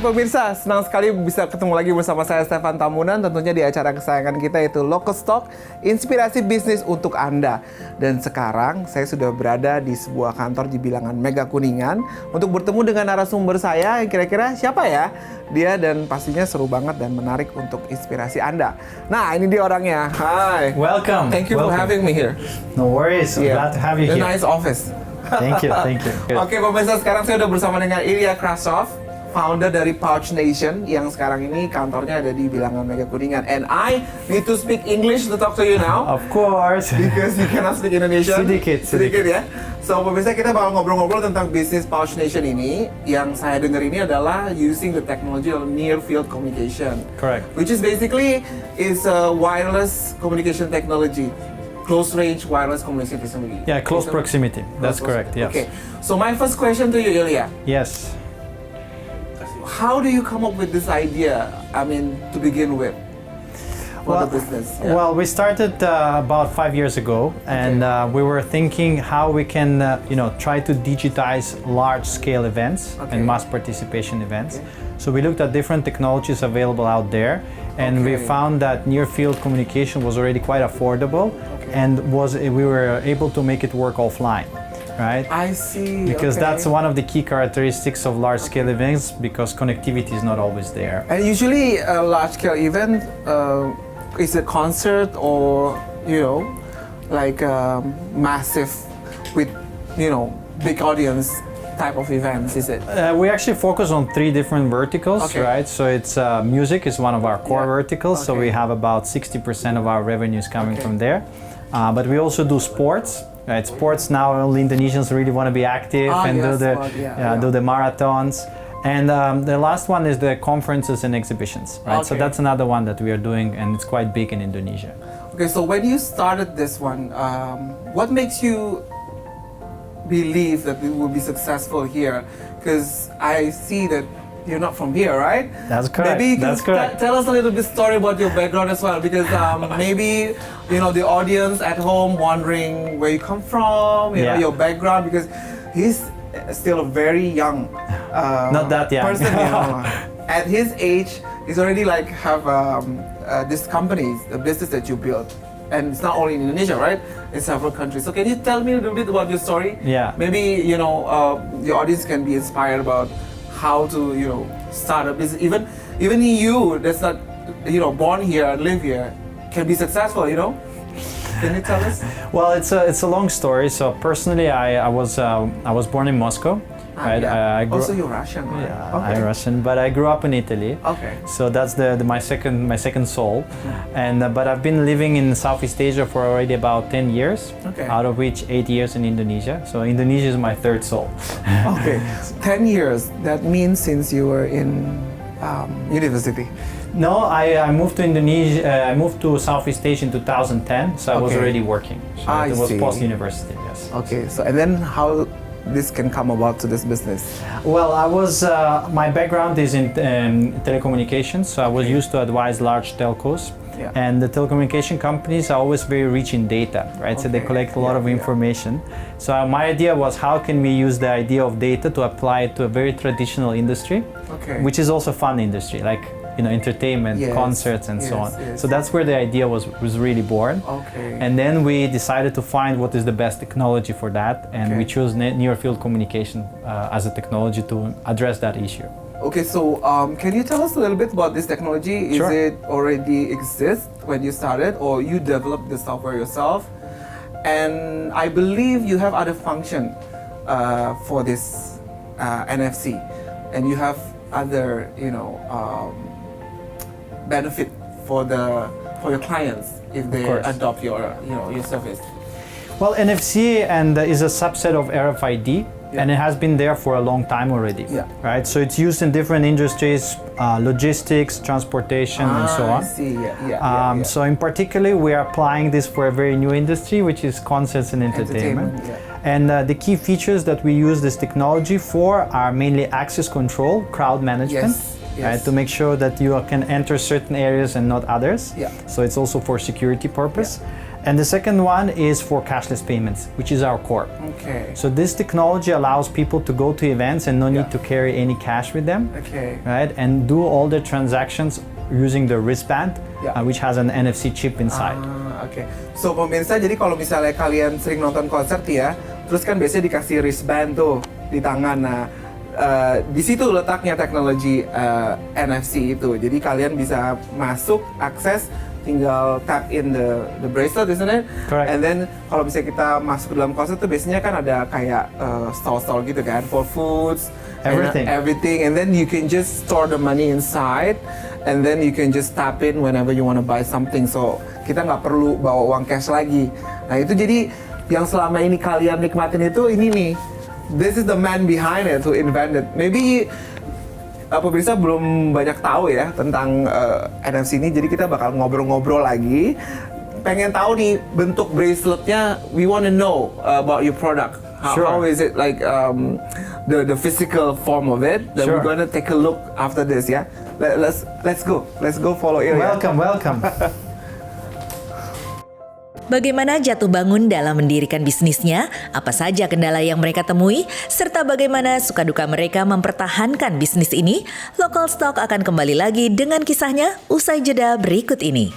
Hai pemirsa, senang sekali bisa ketemu lagi bersama saya Stefan Tamunan, tentunya di acara kesayangan kita yaitu Lokus Talk, inspirasi bisnis untuk Anda. Dan sekarang saya sudah berada di sebuah kantor di bilangan Mega Kuningan untuk bertemu dengan narasumber saya yang kira-kira siapa ya? Dia dan pastinya seru banget dan menarik untuk inspirasi Anda. Nah, ini dia orangnya. Hai. Welcome. Thank you for having me here. No worries. Glad to have you The here. nice office. Thank you. Oke, pemirsa, sekarang saya udah bersama dengan Ilya Krasov, founder dari Pouch Nation, yang sekarang ini kantornya ada di bilangan Mega Kuningan. And I need to speak English to talk to you now. Of course. Because you cannot speak Indonesian. Sedikit Ya. So, pemirsa, kita bakal ngobrol-ngobrol tentang bisnis Pouch Nation ini. Yang saya dengar ini adalah using the technology of near field communication. Correct. Which is basically is a wireless communication technology. Close range wireless communication technology. Yeah, close proximity. That's correct. Yes. Okay. So my first question to you, Ilya. Yes. How do you come up with this idea? I mean, to begin with, for the business. Yeah. Well, we started about 5 years ago, and we were thinking how we can, try to digitize large-scale events and mass participation events. So we looked at different technologies available out there, and we found that near-field communication was already quite affordable, and we were able to make it work offline. Right? I see. Because that's one of the key characteristics of large-scale events, because connectivity is not always there. And usually a large-scale event is a concert or, like massive with, big audience type of events, is it? We actually focus on 3 different verticals, right? So it's music is one of our core verticals, so we have about 60% of our revenues coming from there. But we also do sports. Right, sports now only Indonesians really want to be active and do the marathons. And the last one is the conferences and exhibitions, right? So that's another one that we are doing, and it's quite big in Indonesia. Okay, so when you started this one, what makes you believe that we will be successful here? Because I see that you're not from here, right? That's correct. Maybe you can tell us a little bit story about your background as well, because maybe the audience at home wondering where you come from, you know, your background, because he's still a very young not that young person. At his age, he's already like have this companies, the business that you built. And it's not only in Indonesia, right? In several countries. So can you tell me a little bit about your story? Yeah. Maybe the audience can be inspired about how to start a business. Even you that's not born here and live here can be successful. Can you tell us? Well, it's a long story. So personally, I was born in Moscow. Right? Also, you're Russian, right? Yeah, I'm Russian, but I grew up in Italy. Okay. So that's my second soul, and but I've been living in Southeast Asia for already about 10 years. Okay. Out of which 8 years in Indonesia. So Indonesia is my third soul. Okay. 10 years. That means since you were in university. No, I moved to Indonesia. I moved to Southeast Asia in 2010. So I was already working. So it was post university. Yes. Okay. So and then how this can come about to this business? Well, my background is in telecommunications, so I was used to advise large telcos. Yeah. And the telecommunication companies are always very rich in data, right? So they collect a lot of information. So my idea was, how can we use the idea of data to apply it to a very traditional industry, which is also fun industry, like entertainment, concerts, and so on. So that's where the idea was really born. Okay. And then we decided to find what is the best technology for that, and we chose near field communication as a technology to address that issue. Okay, so can you tell us a little bit about this technology? Sure. Is it already exist when you started, or you developed the software yourself? And I believe you have other function for this NFC, and you have other benefit for your clients if they adopt your service. Well, NFC is a subset of RFID, and it has been there for a long time already. Right. So it's used in different industries, logistics, transportation, and so on. I see. So in particular, we are applying this for a very new industry, which is concerts and entertainment. And the key features that we use this technology for are mainly access control, crowd management. Right, to make sure that you can enter certain areas and not others. So it's also for security purpose. And the second one is for cashless payments, which is our core. Okay. So this technology allows people to go to events and no need to carry any cash with them, right? And do all the transactions using the wristband, which has an NFC chip inside. Oke. So pemirsa, jadi kalau misalnya kalian sering nonton konser ya, terus kan biasanya dikasih wristband tuh di tangan. Nah, di situ letaknya teknologi NFC itu. Jadi kalian bisa masuk, akses, tinggal tap in the bracelet, isn't it? Correct. And then kalau misalnya kita masuk ke dalam konser tuh biasanya kan ada kayak stall-stall gitu kan, for foods, everything, and then you can just store the money inside, and then you can just tap in whenever you want to buy something. So kita nggak perlu bawa uang cash lagi. Nah itu jadi yang selama ini kalian nikmatin itu ini nih. This is the man behind it who invented. Maybe pemirsa belum banyak tahu ya tentang NFC ini, jadi kita bakal ngobrol-ngobrol lagi. Pengen tahu nih bentuk braceletnya. We want to know about your product. How is it like the physical form of it? Then we're gonna take a look after this ya. Let's go follow Ilya. Welcome. Bagaimana jatuh bangun dalam mendirikan bisnisnya, apa saja kendala yang mereka temui, serta bagaimana suka duka mereka mempertahankan bisnis ini, Local Stock akan kembali lagi dengan kisahnya usai jeda berikut ini.